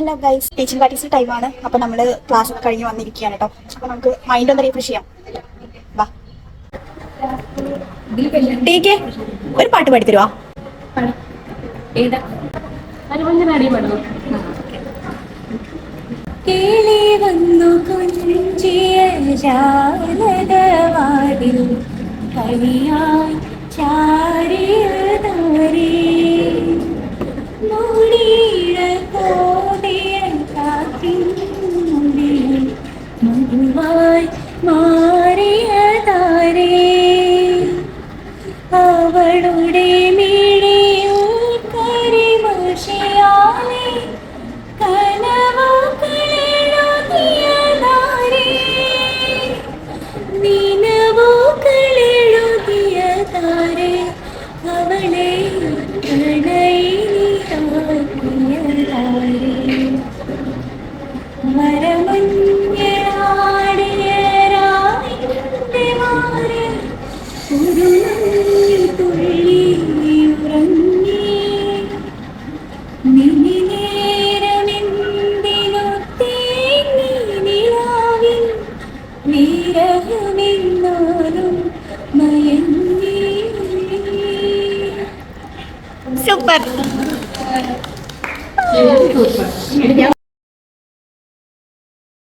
Hello guys, teaching practice ടൈമാണ്. അപ്പോൾ നമ്മൾ ക്ലാസ് കഴിഞ്ഞ് വന്നിരിക്കുകയാണ് കേട്ടോ. അപ്പോൾ നമുക്ക് മൈൻഡ് ഒന്ന് റീഫ്രഷ് ചെയ്യാം. വാ ടീക്ക് ഒരു പാട്ട് പാടിത്തരുവാ? കിളി വന്നു കുഞ്ചിയ ജാലകവാതിൽ കളിയായി ചാരിയതാരേ മൂടിയിട കോടിയ കാറ്റിൻ മുടിയിൽ മധുവായി മാറിയതാരേ അവളുടെ മിഴിയിൽ കരിമഷിയാലെ കനവുകളെഴുതിയതാരേ നിലവുകളെഴുതിയതാരേ അവളെ പ്രണയിനിയാക്കിയതാരേ മരമഞ്ഞാടിയ രാവിന്റെ മാറിൽ ഒരു തുള്ളി ഉറങ്ങി നിമിനേരമെന്തിനു തേങ്ങി നിലാവിൽ വിരഹമെന്നാലും മയങ്ങി. സൂപ്പർ.